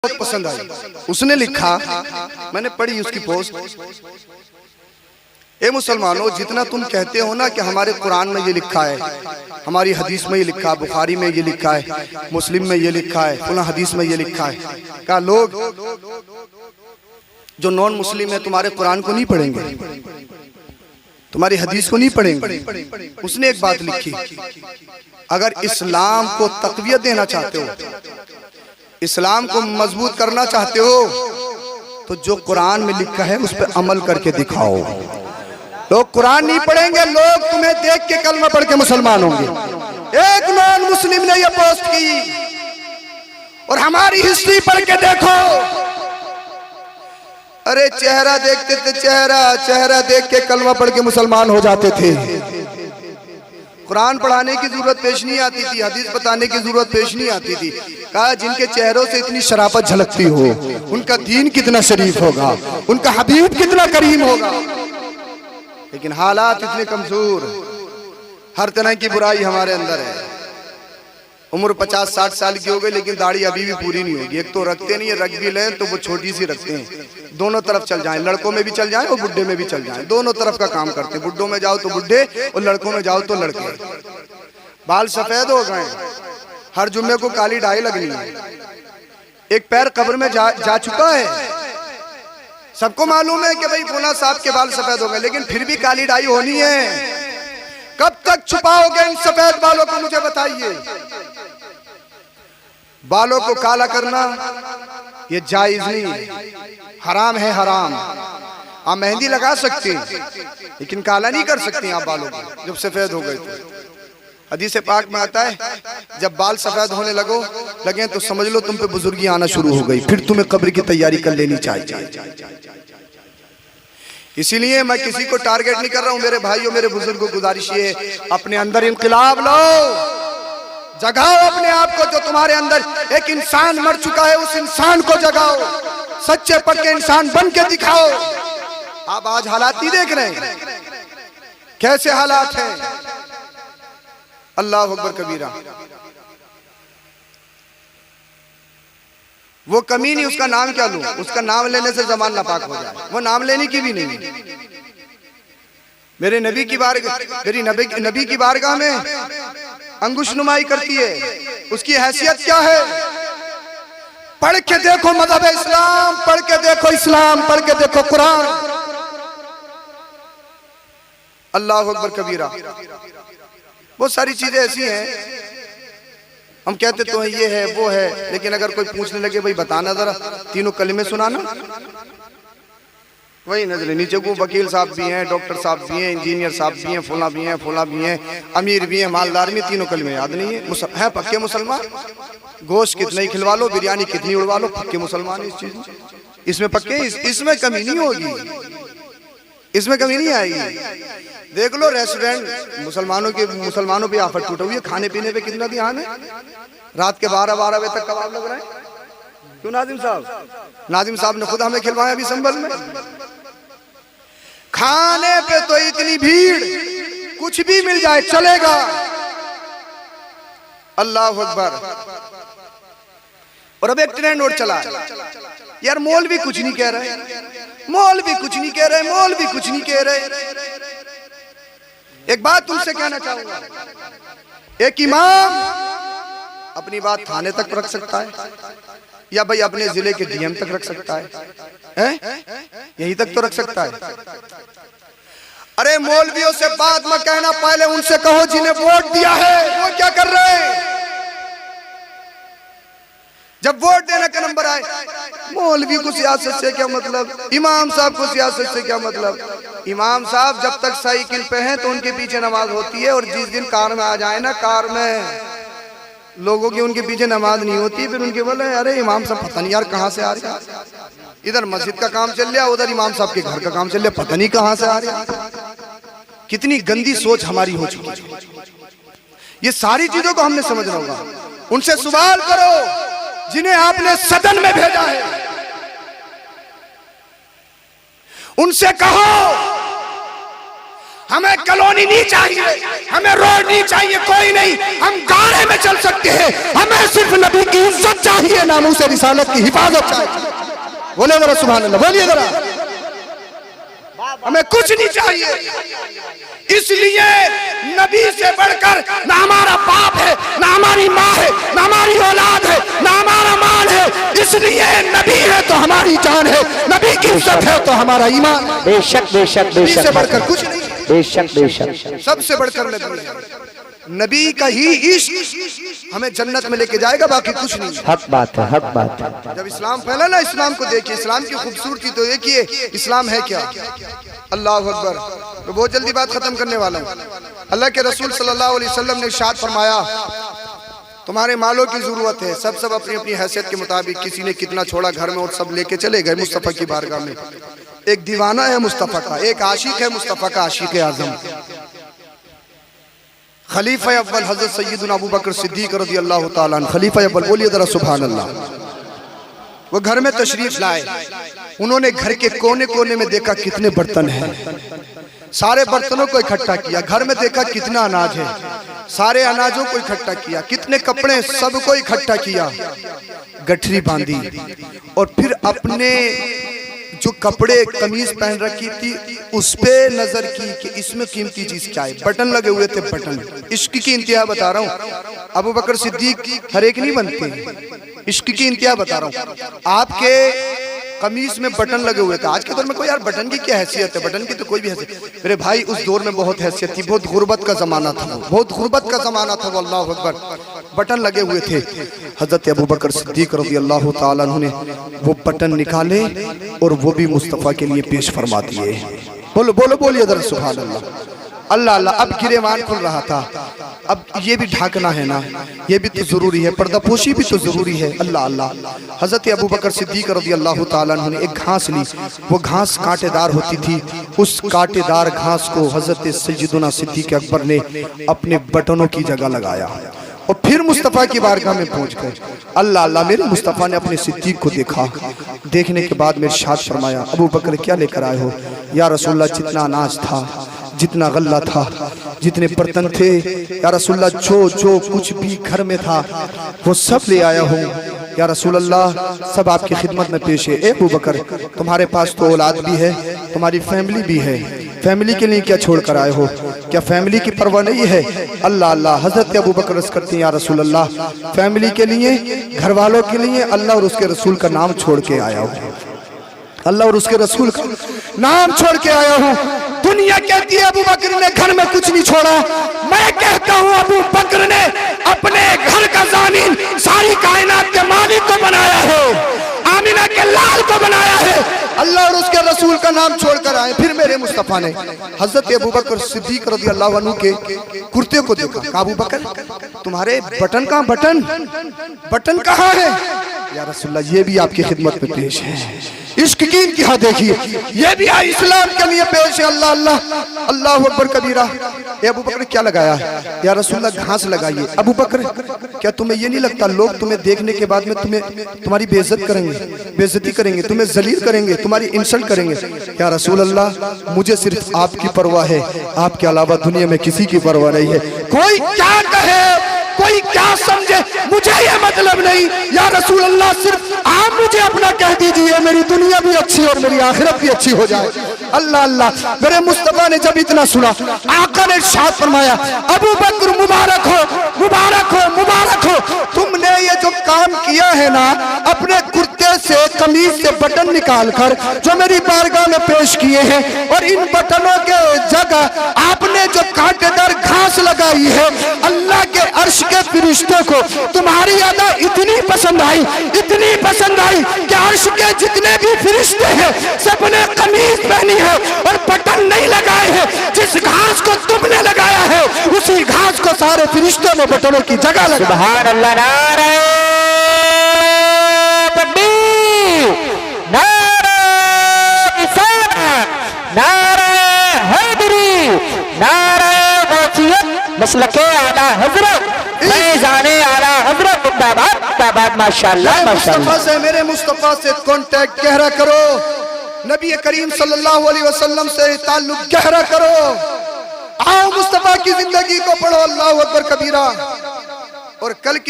बहुत पसंद आई। उसने लिखा, मैंने पढ़ी उसकी पोस्ट, ए मुसलमानों, जितना तुम कहते हो ना कि हमारे कुरान में ये लिखा है, हमारी हदीस में ये लिखा है, बुखारी में ये लिखा है, मुस्लिम में ये लिखा है, पुनः हदीस में ये लिखा है, कहा लोग जो नॉन मुस्लिम है तुम्हारे कुरान को नहीं पढ़ेंगे, तुम्हारी हदीस को नहीं पढ़ेंगे। उसने एक बात लिखी, अगर इस्लाम को तक़वियत देना चाहते हो, इस्लाम को मजबूत करना चाहते हो, तो जो कुरान में लिखा है उस पर अमल करके दिखाओ। लोग कुरान नहीं पढ़ेंगे, लोग तुम्हें देख के कलमा पढ़ के मुसलमान होंगे। एक नॉन मुस्लिम ने यह पोस्ट की, और हमारी हिस्ट्री पढ़ के देखो, अरे चेहरा देखते थे, चेहरा देख के कलमा पढ़ के मुसलमान हो जाते थे। कुरान पढ़ाने की जरूरत पेश नहीं आती थी, हदीस बताने की जरूरत पेश नहीं आती थी। कहा जिनके चेहरों से इतनी शराफत झलकती हो, उनका दीन कितना शरीफ होगा, उनका हबीब कितना करीम होगा। लेकिन हालात इतने कमजोर, हर तरह की बुराई हमारे अंदर है। उम्र 50-60 साल की हो गई, लेकिन दाढ़ी अभी भी पूरी नहीं होगी। एक तो रखते नहीं है, रख भी लें तो वो छोटी सी रखते हैं। दोनों तरफ चल जाएं, लड़कों में भी चल जाएं और बुड्ढे में भी चल जाएं, दोनों तरफ का काम करते हैं। बुड्ढों में जाओ तो बुड्ढे और लड़कों में जाओ तो लड़के। बाल सफेद हो गए, हर जुम्मे को काली डाई लगनी है। एक पैर कब्र में जा चुका है, सबको मालूम है कि भाई फुला साहब के बाल सफेद हो गए, लेकिन फिर भी काली डाई होनी है। कब तक छुपाओगे इन सफेद बालों को, मुझे बताइए। बालों को काला करना ये जायज नहीं, हराम है, हराम। आप मेहंदी लगा सकते हैं, लेकिन काला नहीं कर सकते आप बालों को जब सफेद हो गए तो। हदीस पाक में आता है, जब बाल सफेद होने लगे तो समझ लो तुम पे बुजुर्गी आना शुरू हो गई, फिर तुम्हें कब्र की तैयारी कर लेनी चाहिए। इसीलिए मैं किसी को टारगेट नहीं कर रहा हूं, मेरे भाइयों, मेरे बुजुर्गों को गुजारिश ये, अपने अंदर इंकलाब लो, जगाओ अपने आप को। जो तुम्हारे अंदर एक इंसान मर चुका है, उस इंसान को जगाओ, सच्चे पक्के इंसान बन के दिखाओ। आप आज हालात नहीं देख रहे हैं, कैसे हालात हैं। अल्लाह अकबर कबीरा। वो कमीनी, उसका नाम क्या लूं, उसका नाम लेने से जबान नापाक हो जाए, वो नाम लेने की भी नहीं। मेरे नबी की बारगाह, मेरी नबी की बारगाह में अंगुश नुमाई करती है, उसकी हैसियत क्या है। पढ़ के देखो मज़हब इस्लाम, पढ़ के देखो इस्लाम, पढ़ के देखो कुरान। अल्लाह अकबर कबीरा। बहुत सारी चीजें ऐसी हैं, हम कहते तो ये है वो है, लेकिन अगर कोई पूछने लगे भाई बताना जरा, तीनों कलमे सुनाना, वही नजर नीचे को। वकील साहब भी हैं, डॉक्टर साहब भी हैं, इंजीनियर साहब भी हैं, फुला भी हैं, फुला भी हैं, अमीर भी हैं, मालदार भी, तीनों कलमे याद नहीं है पक्के मुसलमान। गोश्त कितना ही खिलवा लो, बिरयानी कितनी उड़वा लो, पक्के मुसलमान। इस चीज इसमें पक्के, इसमें कमी नहीं होगी, इसमें कमी नहीं आएगी। देख लो रेस्टोरेंट, मुसलमानों पे आफत टूटा हुई है, खाने पीने पे कितना ध्यान है। रात के 12 बजे तक कबाब लग रहे हैं। क्यों नाजिम साहब ने खुद हमें खिलवाया अभी संभल में। खाने पे तो इतनी भीड़, कुछ भी मिल जाए चलेगा। अल्लाह अकबर। और अब एक ट्रेंड और चला यार, मौल भी कुछ नहीं कह रहे, मौल भी कुछ नहीं कह रहे, मौल भी कुछ नहीं कह रहे। एक बात तुमसे कहना चाहूंगा, एक इमाम अपनी बात थाने तक रख सकता है, या भाई अपने जिले के डीएम तक रख सकता है, यहीं तक तो रख सकता है। अरे मौलवियों से बात मत कहना, पहले उनसे कहो जिन्हें वोट दिया है वो क्या कर रहे हैं। जब वोट देने का नंबर आए, मौलवी को सियासत से क्या मतलब, इमाम साहब को सियासत से क्या मतलब। इमाम साहब जब तक साइकिल पे हैं तो उनके पीछे नमाज होती है, और जिस दिन कार में आ जाए ना, कार में लोगों की उनके पीछे नमाज नहीं होती, फिर उनके बोले अरे इमाम साहब पता नहीं यार कहाँ से आ रहे, इधर मस्जिद का काम चल रहा, उधर इमाम साहब के घर का काम चल रहा, पता नहीं कहाँ से आ रहे। कितनी गंदी सोच हमारी हो चुकी है। ये सारी चीजों को हमने समझना होगा। उनसे सवाल करो जिन्हें आपने सदन में भेजा है, उनसे कहो हमें कॉलोनी नहीं चाहिए, हमें रोड नहीं चाहिए, कोई नहीं, हम गाड़े में चल सकते हैं, हमें सिर्फ नबी की इज्जत चाहिए, नामूस रिसालत की हिफाजत चाहिए। बोले जरा सुभान अल्लाह, बोलिए जरा, हमें कुछ नहीं चाहिए। इसलिए नबी से बढ़कर ना हमारा बाप है, ना हमारी माँ है, ना हमारी औलाद है, ना हमारा माल है। इसलिए नबी है तो हमारी जान है, नबी की इज्जत है तो हमारा ईमान। बेशक बेशक नबी से बेशक बढ़कर कुछ नहीं, बेशक बेशक सबसे बढ़कर नबी है। नबी का ही इश्क हमें जन्नत में लेके जाएगा, बाकी कुछ नहीं। हक बात है, हक बात है। जब इस्लाम फैला ना, इस्लाम को देखिए, इस्लाम की खूबसूरती तो देखिए, इस्लाम है क्या। अल्लाह अकबर। तो बहुत जल्दी बात खत्म करने वाला हूँ। अल्लाह के रसूल सल्लल्लाहु अलैहि वसल्लम ने इरशाद फरमाया, तुम्हारे मालों की जरूरत है, सब अपनी अपनी हैसियत के मुताबिक, किसी ने कितना छोड़ा घर में और सब लेके चले गए मुस्तफ़ा की बारगाह में। एक दीवाना है मुस्तफ़ा का, एक आशिक है मुस्तफ़ा का, आशिक आज़म खलीफा अव्वल हजरत सैयदना अबू बकर सिद्दीक रज़ी अल्लाह ताला अन्हु, खलीफा अव्वल, बोलिए जरा सुभान अल्लाह। वो घर में तशरीफ लाए, उन्होंने घर के कोने कोने में देखा कितने बर्तन हैं, सारे बर्तनों को इकट्ठा किया। घर में देखा कितना अनाज है, सारे अनाजों को इकट्ठा किया। कितने कपड़े, सबको इकट्ठा किया, गठरी बांधी, और फिर अपने जो कपड़े कमीज पहन रखी थी उस पे नजर की कि इसमें कीमती चीज क्या है। बटन लगे हुए थे, बटन। इश्क की इंतहा बता रहा हूँ, अबू बकर सिद्दीक हर एक नहीं बनते, इश्क की इंतहा बता रहा हूँ। आपके कमीज में बटन लगे हुए थे। आज के दौर में कोई यार बटन की क्या हैसियत है, बटन की तो कोई भी हैसियत। मेरे भाई उस दौर में बहुत हैसियत थी, बहुत गुर्बत का जमाना था, बहुत गुर्बत का जमाना था। अल्लाह अकबर। बटन लगे हुए थे। हजरत अबू बकर सिद्दीक रज़ी अल्लाह ताला अन्हु ने वो बटन निकाले और वो भी मुस्तफ़ा के लिए पेश फरमा दिए। बोलो बोलो बोलिए जरा सुभान अल्लाह। अल्लाह अल्लाह। अब गिरेवान खुल रहा था, अब ये भी ढाकना है ना, ये भी तो जरूरी है, पर्दापोशी भी तो जरूरी है। अल्लाह अल्लाह। हजरत अबू बकर सिद्दीक रज़ी अल्लाह ताला अन्हु ने एक घास ली, वो घास कांटेदार होती थी। उस कांटेदार घास को हजरत सैयदना सिद्दीक अकबर ने अपने बटनों की जगह लगाया और फिर मुस्तफ़ा की बारगाह में पहुंच गए। अल्लाह अल्लाह। मेरे मुस्तफ़ा ने अपने सिद्दीक को देखा, देखने के बाद मेरे इरशाद फरमाया, अबू बकर क्या लेकर आए हो? या रसूलल्लाह, जितना अनाज था, जितना गल्ला था, जितने बर्तन थे, या रसूलल्लाह जो कुछ भी घर में था वो सब ले आया हूँ। या रसूलल्लाह, सब आपकी खिदमत में पेश है। ए अबू बकर, तुम्हारे पास तो औलाद भी है, तुम्हारी फैमिली भी है, फैमिली के लिए क्या छोड़ कर आए हो? क्या फैमिली की परवाह नहीं है? अल्लाह अल्लाह। हजरत अबू बकर अर्ज़ करते हैं, या रसूलल्लाह, फैमिली के लिए, घर वालों के लिए अल्लाह और उसके रसूल का नाम छोड़ के आया हूँ, अल्लाह और उसके रसूल का नाम छोड़ के आया हूँ। दुनिया कहती है अबू बकर ने घर में कुछ नहीं छोड़ा, मैं कहता हूँ अबू बकर ने अपने घर का ज़ामीन सारी कायनात के मालिक को बनाया है, आमिना के लाल को बनाया है। अल्लाह और उसके रसूल का नाम छोड़कर आए। फिर मेरे मुस्तफ़ा ने हजरत अबू बकर सिद्दीक रज़ी अल्लाह अन्हु के कुर्ते को देखा, अबू बकर तुम्हारे बटन कहाँ, बटन कहाँ है? या रसूलल्लाह, ये भी आपकी खिदमत में पेश है। इश्क की इंतहा देखिए, ये भी इस्लाम के लिए पेश है। अल्लाह अल्लाह। अल्लाह अकबर कबीरा। अबू बकर क्या लगाया है? या रसूलल्लाह, घास लगाइए। अबू बकर, क्या तुम्हें ये नहीं लगता लोग तुम्हें देखने के बाद में तुम्हारी बेइज्जत करेंगे, बेइज्जती करेंगे, तुम्हें जलील करेंगे, तुम्हारी इंसल्ट करेंगे? या रसूलल्लाह, मुझे सिर्फ आपकी परवाह है, आपके अलावा दुनिया में किसी की परवाह नहीं है। कोई क्या कहे, कोई क्या समझे, मुझे ये मतलब नहीं। या रसूल अल्लाह, सिर्फ आप मुझे अपना कह दीजिए, मेरी दुनिया भी अच्छी और मेरी आखिरत भी अच्छी हो जाए। अल्लाह अल्लाह। मेरे मुस्तफ़ा ने जब इतना सुना, आका ने इरशाद फरमाया, अबू बकर मुबारक हो, मुबारक हो, मुबारक हो। तुमने ये जो काम किया है ना, अपने कुर्ते से, कमीज से बटन निकाल कर जो मेरी बारगाह में पेश किए हैं, और इन बटनों के जगह आपने जो कांटेदार घास लगाई है, अल्लाह के अर्श के फरिश्तों को तुम्हारी अदा इतनी पसंद आई, इतनी पसंद आई कि अर्श के जितने भी फरिश्ते हैं सबने कमीज पहनी है और बटन नहीं लगाए हैं। जिस घास को तुमने लगाया है उसी घास को सारे फरिश्तों ने बटनों की जगह लगाया। सुभान अल्लाह। नारे तकबीर, नारे रिसालत, नारे हैदरी, नारे गौसियत, मसलके आला हजरत, फैज़ाने आला हजरत, मुबारक मुबारक, माशाअल्लाह माशाअल्लाह। से मेरे मुस्तफ़ा से कांटेक्ट गहरा करो, नबी करीम सल्लल्लाहु अलैहि वसल्लम से ताल्लुक गहरा करो। आओ मुस्तफा की जिंदगी को पढ़ो, अल्लाह अकबर कबीरा। और कल की